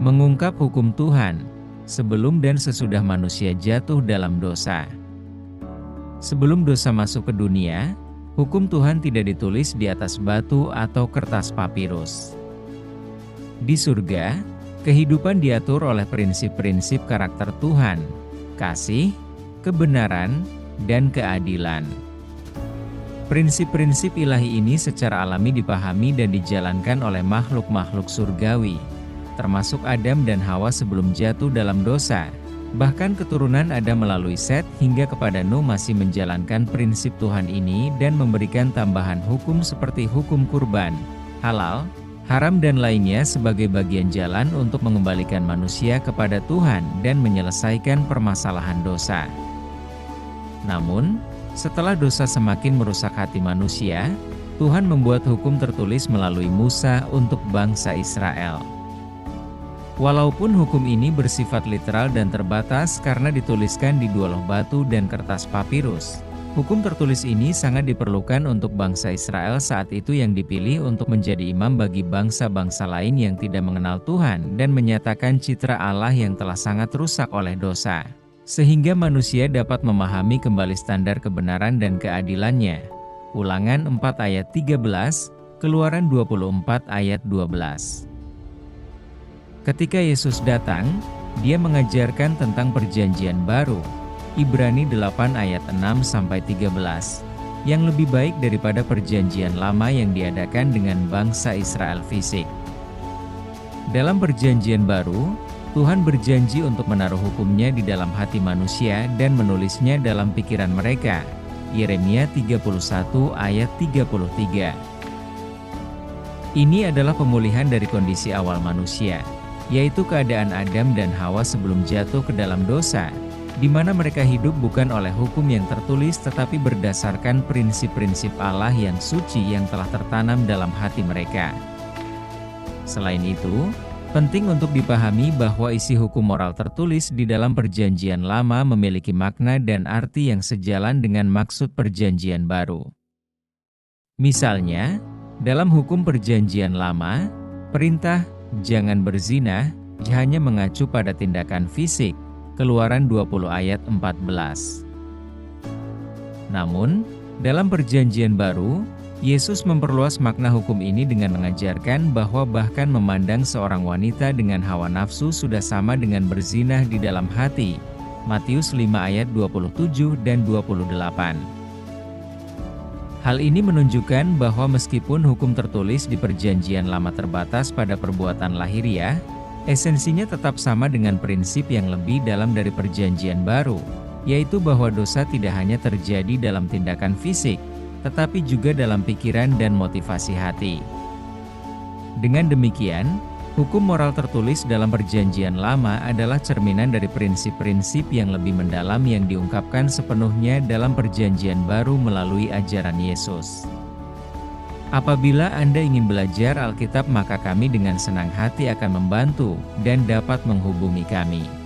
Mengungkap hukum Tuhan, sebelum dan sesudah manusia jatuh dalam dosa. Sebelum dosa masuk ke dunia, hukum Tuhan tidak ditulis di atas batu atau kertas papirus. Di surga, kehidupan diatur oleh prinsip-prinsip karakter Tuhan, kasih, kebenaran, dan keadilan. Prinsip-prinsip ilahi ini secara alami dipahami dan dijalankan oleh makhluk-makhluk surgawi, termasuk Adam dan Hawa sebelum jatuh dalam dosa. Bahkan keturunan Adam melalui Set hingga kepada Nuh masih menjalankan prinsip Tuhan ini dan memberikan tambahan hukum seperti hukum kurban, halal, haram dan lainnya sebagai bagian jalan untuk mengembalikan manusia kepada Tuhan dan menyelesaikan permasalahan dosa. Namun, setelah dosa semakin merusak hati manusia, Tuhan membuat hukum tertulis melalui Musa untuk bangsa Israel. Walaupun hukum ini bersifat literal dan terbatas karena dituliskan di dua loh batu dan kertas papirus, hukum tertulis ini sangat diperlukan untuk bangsa Israel saat itu yang dipilih untuk menjadi imam bagi bangsa-bangsa lain yang tidak mengenal Tuhan dan menyatakan citra Allah yang telah sangat rusak oleh dosa, sehingga manusia dapat memahami kembali standar kebenaran dan keadilannya. Ulangan 4 ayat 13, Keluaran 24 ayat 12. Ketika Yesus datang, Dia mengajarkan tentang perjanjian baru, Ibrani 8 ayat 6-13, yang lebih baik daripada perjanjian lama yang diadakan dengan bangsa Israel fisik. Dalam perjanjian baru, Tuhan berjanji untuk menaruh hukumnya di dalam hati manusia dan menulisnya dalam pikiran mereka. Yeremia 31 ayat 33. Ini adalah pemulihan dari kondisi awal manusia, yaitu keadaan Adam dan Hawa sebelum jatuh ke dalam dosa, di mana mereka hidup bukan oleh hukum yang tertulis tetapi berdasarkan prinsip-prinsip Allah yang suci yang telah tertanam dalam hati mereka. Selain itu, penting untuk dipahami bahwa isi hukum moral tertulis di dalam perjanjian lama memiliki makna dan arti yang sejalan dengan maksud perjanjian baru. Misalnya, dalam hukum perjanjian lama, perintah jangan berzina hanya mengacu pada tindakan fisik, Keluaran 20 ayat 14. Namun, dalam perjanjian baru, Yesus memperluas makna hukum ini dengan mengajarkan bahwa bahkan memandang seorang wanita dengan hawa nafsu sudah sama dengan berzinah di dalam hati. Matius 5 ayat 27 dan 28. Hal ini menunjukkan bahwa meskipun hukum tertulis di perjanjian lama terbatas pada perbuatan lahiriah, esensinya tetap sama dengan prinsip yang lebih dalam dari perjanjian baru, yaitu bahwa dosa tidak hanya terjadi dalam tindakan fisik, tetapi juga dalam pikiran dan motivasi hati. Dengan demikian, hukum moral tertulis dalam perjanjian lama adalah cerminan dari prinsip-prinsip yang lebih mendalam yang diungkapkan sepenuhnya dalam perjanjian baru melalui ajaran Yesus. Apabila Anda ingin belajar Alkitab, maka kami dengan senang hati akan membantu dan dapat menghubungi kami.